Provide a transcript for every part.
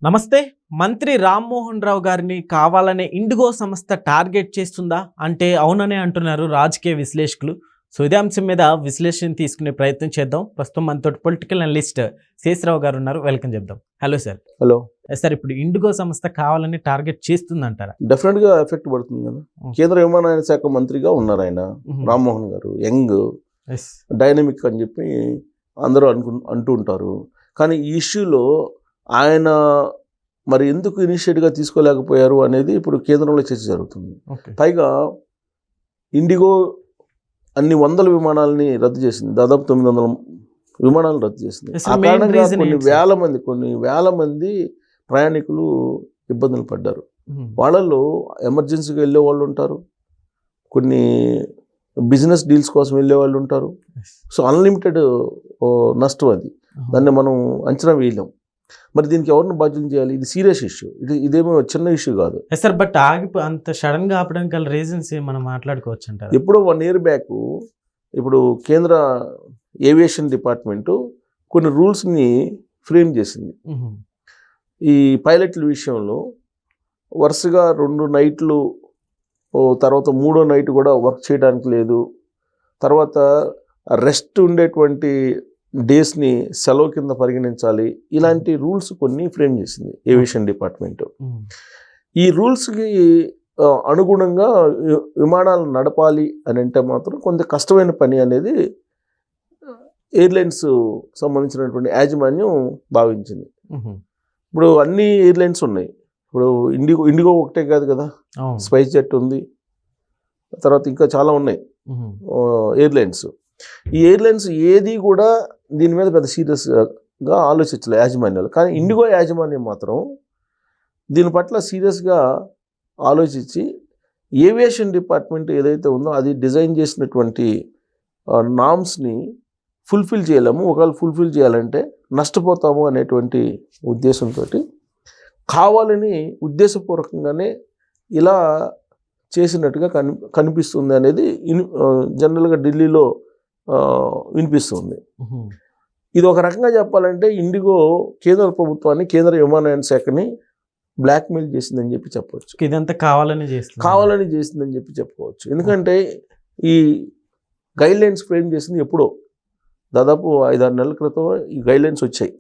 నమస్తే. మంత్రి రామ్మోహన్ రావు గారిని కావాలనే ఇండిగో సంస్థ టార్గెట్ చేస్తుందా అంటే అవుననే అంటున్నారు రాజకీయ విశ్లేషకులు. సో ఇదే అంశం మీద విశ్లేషణ తీసుకునే ప్రయత్నం చేద్దాం. ప్రస్తుతం మనతో పొలిటికల్ అనలిస్ట్ శేషరావు గారు ఉన్నారు. వెల్కమ్ చెప్దాం. Hello sir. హలో సార్, ఇప్పుడు ఇండిగో సంస్థ కావాలని టార్గెట్ చేస్తుందంటారా? డెఫినెట్ గా ఎఫెక్ట్ పడుతుంది కదా. కేంద్ర విమానయాన శాఖ మంత్రిగా ఉన్నారు ఆయన రామ్మోహన్ గారు. యంగ్ డైనమిక్ అని చెప్పి అందరూ అంటూ ఉంటారు. కానీ ఈ ఇష్యూలో ఆయన మరి ఎందుకు ఇనిషియేటివ్గా తీసుకోలేకపోయారు అనేది ఇప్పుడు కేంద్రంలో చర్చ జరుగుతుంది. పైగా ఇండిగో అన్ని వందల విమానాలని రద్దు చేసింది. దాదాపు 900 విమానాలు రద్దు చేసింది. ఆ కారణంగా కొన్ని వేల మంది ప్రయాణికులు ఇబ్బందులు పడ్డారు. వాళ్ళల్లో ఎమర్జెన్సీగా వెళ్ళే వాళ్ళు ఉంటారు, కొన్ని బిజినెస్ డీల్స్ కోసం వెళ్ళే వాళ్ళు ఉంటారు. సో అన్లిమిటెడ్ నష్టం అది. దాన్ని మనం అంచనా వేయలేం. మరి దీనికి ఎవరిని బాధ్యత చేయాలి? ఇది సీరియస్ ఇష్యూ. ఇదేమో చిన్న ఇష్యూ కాదు సార్. బట్ అంత సడన్ గా ఆపడానికి గల రీజన్స్ మనం మాట్లాడుకోవచ్చు అంటారు. ఎప్పుడో 1 year బ్యాక్ ఇప్పుడు కేంద్ర ఏవియేషన్ డిపార్ట్మెంటు కొన్ని రూల్స్ని ఫ్రేమ్ చేసింది. ఈ పైలట్ల విషయంలో వరుసగా 2 నైట్లు, తర్వాత 3వ నైట్ కూడా వర్క్ చేయడానికి లేదు, తర్వాత రెస్ట్ ఉండేటువంటి డేస్ని సెలవు కింద పరిగణించాలి. ఇలాంటి రూల్స్ కొన్ని ఫ్రేమ్ చేసింది ఏవియేషన్ డిపార్ట్మెంట్. ఈ రూల్స్కి అనుగుణంగా విమానాలు నడపాలి అని అంటే మాత్రం కొంత కష్టమైన పని అనేది ఎయిర్లైన్స్ సంబంధించినటువంటి యాజమాన్యం భావించింది. ఇప్పుడు అన్ని ఎయిర్లైన్స్ ఉన్నాయి. ఇప్పుడు ఇండిగో ఒకటే కాదు కదా, స్పైస్ జెట్ ఉంది, తర్వాత ఇంకా చాలా ఉన్నాయి ఎయిర్లైన్స్. ఈ ఎయిర్లైన్స్ ఏది కూడా దీని మీద పెద్ద సీరియస్గా ఆలోచించలేదు యాజమాన్యాలు. కానీ ఇండిగో యాజమాన్యం మాత్రం దీని పట్ల సీరియస్గా ఆలోచించి ఏవియేషన్ డిపార్ట్మెంట్ ఏదైతే ఉందో అది డిజైన్ చేసినటువంటి నామ్స్ని ఫుల్ఫిల్ చేయలేము, ఒకవేళ ఫుల్ఫిల్ చేయాలంటే నష్టపోతాము అనేటువంటి ఉద్దేశంతో కావాలని ఉద్దేశపూర్వకంగానే ఇలా చేసినట్టుగా కనిపిస్తుంది అనేది జనరల్గా ఢిల్లీలో వినిపిస్తుంది. ఇది ఒక రకంగా చెప్పాలంటే ఇండిగో కేంద్ర ప్రభుత్వాన్ని, కేంద్ర విమానయాన శాఖని బ్లాక్మెయిల్ చేసిందని చెప్పి చెప్పవచ్చు. ఇదంతా కావాలని చేసిందని చెప్పి చెప్పుకోవచ్చు. ఎందుకంటే ఈ గైడ్లైన్స్ ఫ్రేమ్ చేసింది ఎప్పుడో, దాదాపు 5-6 నెలల క్రితం ఈ గైడ్లైన్స్ వచ్చాయి.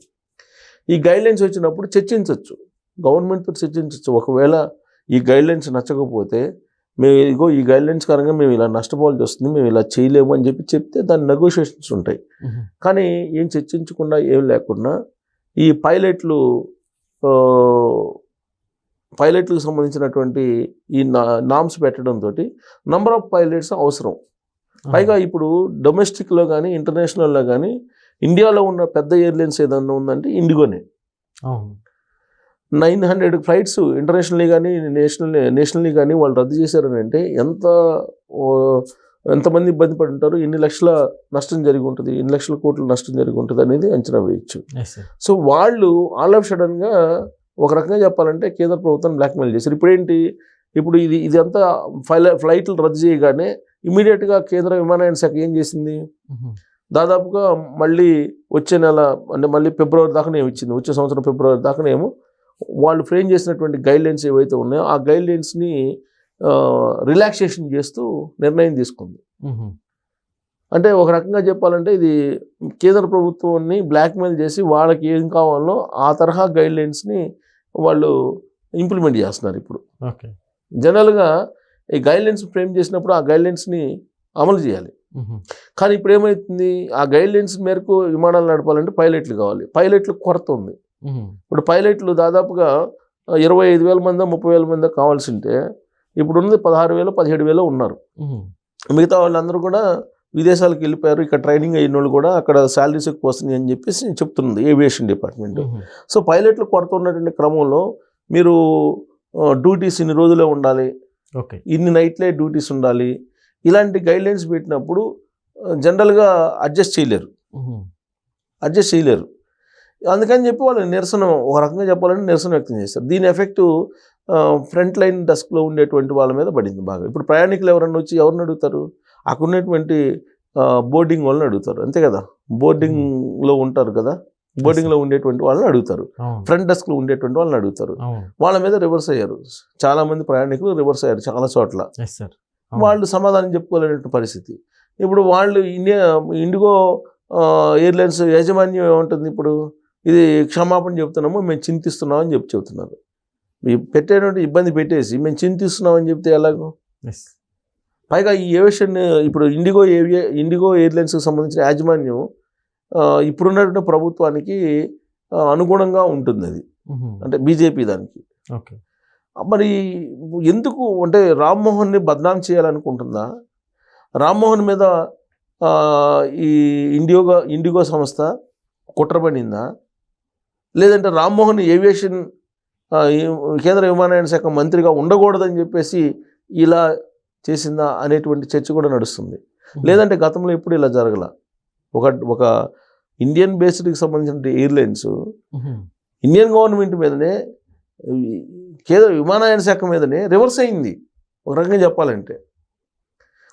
ఈ గైడ్లైన్స్ వచ్చినప్పుడు చర్చించవచ్చు, గవర్నమెంట్తో చర్చించవచ్చు. ఒకవేళ ఈ గైడ్లైన్స్ నచ్చకపోతే మేము ఈ గైడ్లైన్స్ కారణంగా మేము ఇలా నష్టపోవాల్సి వస్తుంది, మేము ఇలా చేయలేము అని చెప్తే దాని నెగోషియేషన్స్ ఉంటాయి. కానీ ఏం చర్చించకుండా ఏం లేకుండా ఈ పైలట్లకు సంబంధించినటువంటి ఈ నామ్స్ పెట్టడంతో నంబర్ ఆఫ్ పైలట్స్ అవసరం. పైగా ఇప్పుడు డొమెస్టిక్లో కానీ ఇంటర్నేషనల్లో కానీ ఇండియాలో ఉన్న పెద్ద ఎయిర్లైన్స్ ఏదన్నా ఉందంటే ఇండిగోనే. 900 ఫ్లైట్స్ ఇంటర్నేషనల్లీ కానీ నేషనల్లీ కానీ వాళ్ళు రద్దు చేశారని అంటే ఎంతమంది ఇబ్బంది పడి ఉంటారు, ఎన్ని లక్షల నష్టం జరిగి ఉంటుంది, ఎన్ని లక్షల కోట్ల నష్టం జరిగి ఉంటుంది అనేది అంచనా వేయచ్చు. సో వాళ్ళు ఆల్ ఆఫ్ సడన్గా ఒక రకంగా చెప్పాలంటే కేంద్ర ప్రభుత్వం బ్లాక్మెయిల్ చేశారు. ఇప్పుడు ఇదంతా ఫ్లైట్లు రద్దు చేయగానే ఇమీడియట్గా కేంద్ర విమానయాన శాఖ ఏం చేసింది, దాదాపుగా మళ్ళీ వచ్చే నెల అంటే మళ్ళీ ఫిబ్రవరి దాకానే ఇచ్చింది. వచ్చే సంవత్సరం ఫిబ్రవరి దాకానేమో వాళ్ళు ఫ్రేమ్ చేసినటువంటి గైడ్లైన్స్ ఏవైతే ఉన్నాయో ఆ గైడ్లైన్స్ని రిలాక్సేషన్ చేస్తూ నిర్ణయం తీసుకుంది. అంటే ఒక రకంగా చెప్పాలంటే ఇది కేంద్ర ప్రభుత్వాన్ని బ్లాక్మెయిల్ చేసి వాళ్ళకి ఏం కావాలో ఆ తరహా గైడ్లైన్స్ని వాళ్ళు ఇంప్లిమెంట్ చేస్తున్నారు. ఇప్పుడు జనరల్గా ఈ గైడ్లైన్స్ ఫ్రేమ్ చేసినప్పుడు ఆ గైడ్లైన్స్ని అమలు చేయాలి. కానీ ఇప్పుడు ఏమవుతుంది, ఆ గైడ్లైన్స్ మేరకు విమానాలు నడపాలంటే పైలట్లు కావాలి. పైలట్లు కొరత ఉంది. ఇప్పుడు పైలట్లు దాదాపుగా 25,000 మందో 30,000 మందో కావాల్సి ఉంటే ఇప్పుడు ఉన్నది 16,000 17,000 ఉన్నారు. మిగతా వాళ్ళందరూ కూడా విదేశాలకు వెళ్ళిపోయారు. ఇక్కడ ట్రైనింగ్ అయిన వాళ్ళు కూడా అక్కడ శాలరీస్ ఎక్కువ వస్తున్నాయి అని చెప్పేసి చెప్తుంది ఏవియేషన్ డిపార్ట్మెంట్. సో పైలట్లు కొరత ఉన్నటువంటి క్రమంలో మీరు డ్యూటీస్ ఇన్ని రోజులే ఉండాలి, ఇన్ని నైట్లే డ్యూటీస్ ఉండాలి, ఇలాంటి గైడ్లైన్స్ పెట్టినప్పుడు జనరల్గా అడ్జస్ట్ చేయలేరు. అందుకని చెప్పి వాళ్ళు నిరసన, ఒక రకంగా చెప్పాలంటే నిరసన వ్యక్తం చేస్తారు. దీని ఎఫెక్టు ఫ్రంట్ లైన్ డెస్క్లో ఉండేటువంటి వాళ్ళ మీద పడింది బాగా. ఇప్పుడు ప్రయాణికులు ఎవరన్నా వచ్చి ఎవరిని అడుగుతారు, అక్కడ ఉన్నటువంటి బోర్డింగ్ వాళ్ళని అడుగుతారు, అంతే కదా. బోర్డింగ్లో ఉంటారు కదా బోర్డింగ్లో ఉండేటువంటి వాళ్ళని అడుగుతారు, ఫ్రంట్ డెస్క్లో ఉండేటువంటి వాళ్ళని అడుగుతారు. వాళ్ళ మీద రివర్స్ అయ్యారు, చాలామంది ప్రయాణికులు రివర్స్ అయ్యారు చాలా చోట్ల. వాళ్ళు సమాధానం చెప్పుకోలేనటువంటి పరిస్థితి. ఇప్పుడు వాళ్ళు ఇండిగో ఎయిర్లైన్స్ యాజమాన్యం ఏముంటుంది, ఇప్పుడు ఇది క్షమాపణ చెప్తున్నాము, మేము చింతిస్తున్నాం అని చెప్తున్నారు. పెట్టేటువంటి ఇబ్బంది పెట్టేసి మేము చింతిస్తున్నాం అని చెప్తే ఎలాగో. పైగా ఈ ఏవియేషన్ ఇప్పుడు ఇండిగో ఎయిర్లైన్స్కి సంబంధించిన యాజమాన్యం ఇప్పుడున్నటువంటి ప్రభుత్వానికి అనుగుణంగా ఉంటుంది. అది అంటే బీజేపీ దానికి. మరి ఎందుకు అంటే రామ్మోహన్ని బద్నాం చేయాలనుకుంటుందా, రామ్మోహన్ మీద ఈ ఇండిగో సంస్థ కుట్రపడిందా, లేదంటే రామ్మోహన్ ఏవియేషన్ కేంద్ర విమానయాన శాఖ మంత్రిగా ఉండకూడదని చెప్పేసి ఇలా చేసిందా అనేటువంటి చర్చ కూడా నడుస్తుంది. లేదంటే గతంలో ఎప్పుడు ఇలా జరగల. ఒక ఇండియన్ బేస్డ్కి సంబంధించిన ఎయిర్లైన్స్ ఇండియన్ గవర్నమెంట్ మీదనే, కేంద్ర విమానయాన శాఖ మీదనే రివర్స్ అయింది ఒక రకంగా చెప్పాలంటే.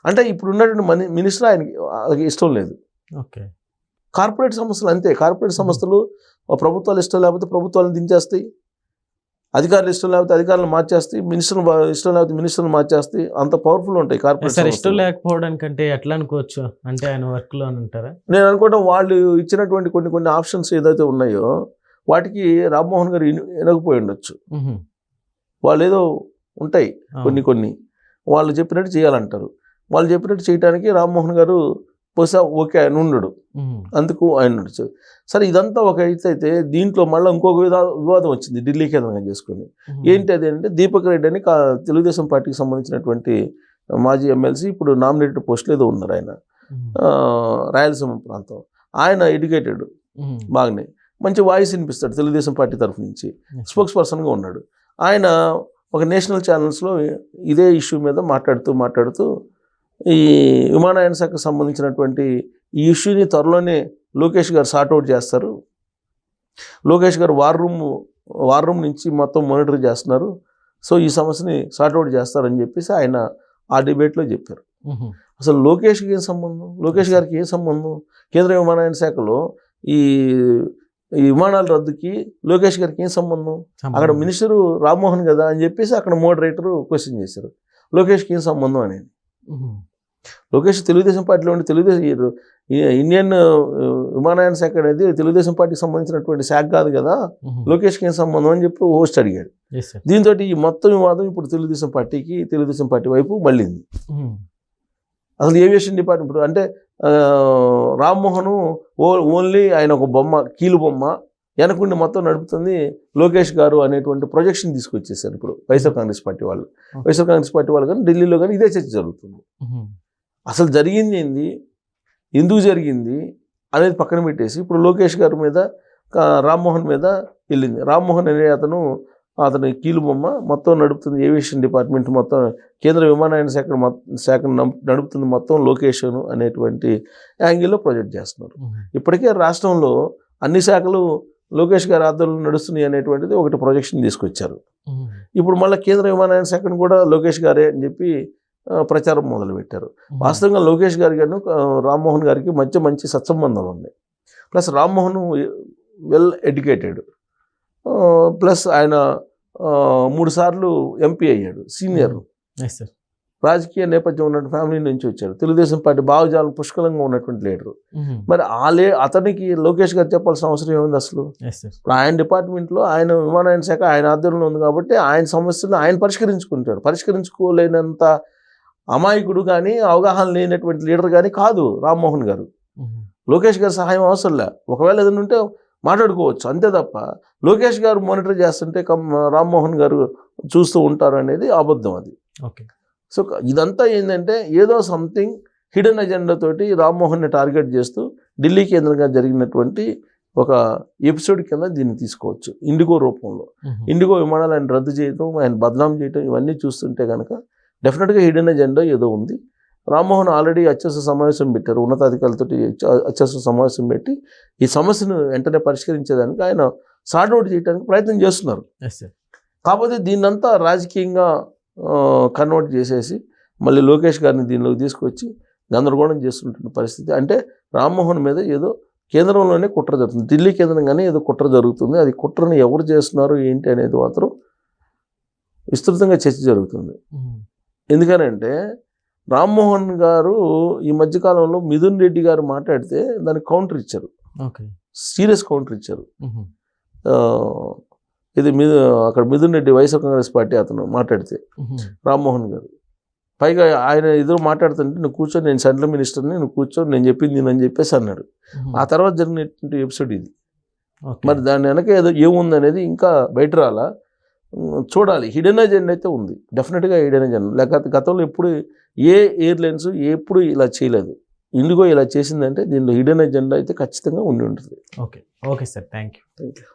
అంటే ఇప్పుడు ఉన్నటువంటి మినిస్టర్ ఆయనకి ఇష్టం లేదు. కార్పొరేట్ సంస్థలు అంతే, కార్పొరేట్ సంస్థలు ప్రభుత్వాలు ఇష్టం లేకపోతే ప్రభుత్వాలను దించేస్తాయి, అధికారులు ఇష్టం లేకపోతే అధికారులను మార్చేస్తాయి, మినిస్టర్లు ఇష్టం లేకపోతే మినిస్టర్లు మార్చేస్తాయి. అంత పవర్ఫుల్ ఉంటాయి కార్పొరేట్. ఇష్టం లేకపోవడానికంటే ఎట్లా అనుకోవచ్చు అంటే ఆయన వర్క్ లో అంటారా? నేను అనుకోవడం వాళ్ళు ఇచ్చినటువంటి కొన్ని ఆప్షన్స్ ఏదైతే ఉన్నాయో వాటికి రామ్మోహన్ గారు వినకపోయి ఉండొచ్చు. వాళ్ళు ఏదో ఉంటాయి కొన్ని వాళ్ళు చెప్పినట్టు చేయాలంటారు. వాళ్ళు చెప్పినట్టు చేయడానికి రామ్మోహన్ గారు బహుశా ఓకే ఆయన ఉండడు, అందుకు ఆయన నడుచు. సరే ఇదంతా ఒక అయితే దీంట్లో మళ్ళీ ఇంకొక వివాదం వచ్చింది ఢిల్లీ కేంద్రంగా చేసుకుని. ఏంటి అది అంటే దీపక్ రెడ్డి అని తెలుగుదేశం పార్టీకి సంబంధించినటువంటి మాజీ ఎమ్మెల్సీ, ఇప్పుడు నామినేటెడ్ పోస్టులు ఏదో ఉన్నారు ఆయన, రాయలసీమ ప్రాంతం. ఆయన ఎడ్యుకేటెడ్, బాగానే మంచి వాయిస్ వినిపిస్తాడు తెలుగుదేశం పార్టీ తరఫు నుంచి, స్పోక్స్ పర్సన్గా ఉన్నాడు. ఆయన ఒక నేషనల్ ఛానల్స్లో ఇదే ఇష్యూ మీద మాట్లాడుతూ ఈ విమానయాన శాఖకు సంబంధించినటువంటి ఈ ఇష్యూని త్వరలోనే లోకేష్ గారు సార్ట్అవుట్ చేస్తారు, లోకేష్ గారు వార్ రూమ్ నుంచి మొత్తం మానిటర్ చేస్తున్నారు, సో ఈ సమస్యని సార్ట్అవుట్ చేస్తారని చెప్పేసి ఆయన ఆ డిబేట్లో చెప్పారు. అసలు లోకేష్కి ఏం సంబంధం, లోకేష్ గారికి ఏం సంబంధం? కేంద్ర విమానయాన శాఖలో ఈ విమానాల రద్దుకి లోకేష్ గారికి ఏం సంబంధం? అక్కడ మినిస్టరు రామ్మోహన్ కదా అని చెప్పేసి అక్కడ మోడరేటరు క్వశ్చన్ చేశారు, లోకేష్కి ఏం సంబంధం అనేది. లోకేష్ తెలుగుదేశం పార్టీలో ఉండి ఇండియన్ విమానయాన శాఖ అనేది తెలుగుదేశం పార్టీకి సంబంధించినటువంటి శాఖ కాదు కదా, లోకేష్కి ఏం సంబంధం అని చెప్పి హోస్ట్ అడిగాడు. దీంతో ఈ మొత్తం వివాదం ఇప్పుడు తెలుగుదేశం పార్టీ వైపు మళ్ళింది. అసలు ఏవియేషన్ డిపార్ట్మెంట్ ఇప్పుడు అంటే రామ్మోహన్ ఓన్లీ ఆయన ఒక బొమ్మ, కీలు బొమ్మ, వెనకుండి మొత్తం నడుపుతుంది లోకేష్ గారు అనేటువంటి ప్రొజెక్షన్ తీసుకొచ్చేసారు ఇప్పుడు వైఎస్ఆర్ కాంగ్రెస్ పార్టీ వాళ్ళు కానీ ఢిల్లీలో కానీ ఇదే చర్చ జరుగుతుంది. అసలు జరిగింది ఏంది, ఎందుకు జరిగింది అనేది పక్కన పెట్టేసి ఇప్పుడు లోకేష్ గారి మీద రామ్మోహన్ మీద వెళ్ళింది. రామ్మోహన్ అనే అతని కీలు బొమ్మ మొత్తం నడుపుతుంది ఏవియేషన్ డిపార్ట్మెంట్, మొత్తం కేంద్ర విమానయాన శాఖను నడుపుతుంది మొత్తం లోకేష్ అనేటువంటి యాంగిల్లో ప్రొజెక్ట్ చేస్తున్నారు. ఇప్పటికే రాష్ట్రంలో అన్ని శాఖలు లోకేష్ గారి ఆధ్వర్యంలో నడుస్తున్నాయి అనేటువంటిది ఒకటి ప్రొజెక్షన్ తీసుకొచ్చారు. ఇప్పుడు మళ్ళీ కేంద్ర విమానయాన శాఖను కూడా లోకేష్ గారే అని చెప్పి ప్రచారం మొదలుపెట్టారు. వాస్తవంగా లోకేష్ గారి గాను రామ్మోహన్ గారికి మంచి సత్సంబంధాలు ఉన్నాయి. Plus Rammohan well educated, plus ఆయన 3 సార్లు ఎంపీ అయ్యాడు, సీనియర్, రాజకీయ నేపథ్యం ఉన్న ఫ్యామిలీ నుంచి వచ్చారు, తెలుగుదేశం పార్టీ భావజాలం పుష్కలంగా ఉన్నటువంటి లీడరు. మరి అతనికి లోకేష్ గారు చెప్పాల్సిన అవసరం ఏముంది అసలు? ఇప్పుడు ఆయన డిపార్ట్మెంట్లో ఆయన విమానయాన శాఖ ఆయన ఆధ్వర్యంలో ఉంది కాబట్టి ఆయన సమస్యలను ఆయన పరిష్కరించుకుంటాడు. పరిష్కరించుకోలేనంత అమాయకుడు కానీ అవగాహన లేనటువంటి లీడర్ కానీ కాదు రామ్మోహన్ గారు. లోకేష్ గారి సహాయం అవసరం లే, ఒకవేళ ఏదైనా ఉంటే మాట్లాడుకోవచ్చు అంతే తప్ప లోకేష్ గారు మానిటర్ చేస్తుంటే రామ్మోహన్ గారు చూస్తూ ఉంటారు అనేది అబద్ధం అది. సో ఇదంతా ఏంటంటే ఏదో సంథింగ్ హిడెన్ అజెండా తోటి రామ్మోహన్ని టార్గెట్ చేస్తూ ఢిల్లీ కేంద్రంగా జరిగినటువంటి ఒక ఎపిసోడ్ కింద దీన్ని తీసుకోవచ్చు. ఇండిగో రూపంలో ఇండిగో విమానాలు ఆయన రద్దు చేయడం, ఆయన బదనాం చేయడం, ఇవన్నీ చూస్తుంటే కనుక డెఫినెట్గా హిడెన్ అజెండా ఏదో ఉంది. రామ్మోహన్ ఆల్రెడీ అత్యవసర సమావేశం పెట్టారు, ఉన్నతాధికారులతో అత్యవసర సమావేశం పెట్టి ఈ సమస్యను వెంటనే పరిష్కరించేదానికి ఆయన సార్ట్అవుట్ చేయడానికి ప్రయత్నం చేస్తున్నారు. కాకపోతే దీన్నంతా రాజకీయంగా కన్వర్ట్ చేసేసి మళ్ళీ లోకేష్ గారిని దీనిలోకి తీసుకొచ్చి గందరగోళం చేస్తుంటున్న పరిస్థితి. అంటే రామ్మోహన్ మీద ఏదో కేంద్రంలోనే కుట్ర జరుగుతుంది. ఢిల్లీ కేంద్రంగానే ఏదో కుట్ర జరుగుతుంది. అది కుట్రని ఎవరు చేస్తున్నారు ఏంటి అనేది మాత్రం విస్తృతంగా చర్చ జరుగుతుంది. ఎందుకనంటే రామ్మోహన్ గారు ఈ మధ్యకాలంలో మిథున్ రెడ్డి గారు మాట్లాడితే దానికి కౌంటర్ ఇచ్చారు, సీరియస్ కౌంటర్ ఇచ్చారు. ఇది అక్కడ మిథున్ రెడ్డి వైఎస్ఆర్ కాంగ్రెస్ పార్టీ అతను మాట్లాడితే రామ్మోహన్ గారు పైగా ఆయన ఎదురు మాట్లాడుతుంటే నువ్వు కూర్చొని నేను సెంట్రల్ మినిస్టర్ని, నువ్వు కూర్చొని నేను చెప్పింది నేను అని చెప్పేసి అన్నాడు. ఆ తర్వాత జరిగినటువంటి ఎపిసోడ్ ఇది. మరి దాని వెనక ఏదో ఏముంది అనేది ఇంకా బయట రాలా, చూడాలి. హిడెన్ అజెండా అయితే ఉంది, డెఫినెట్గా హిడెన్ అజెండా. లేకపోతే గతంలో ఎప్పుడు ఏ ఎయిర్లైన్స్ ఎప్పుడు ఇలా చేయలేదు, ఇండిగో ఇలా చేసిందంటే దీనిలో హిడెన్ అజెండా అయితే ఖచ్చితంగా ఉండి ఉంటుంది. Okay sir, thank you.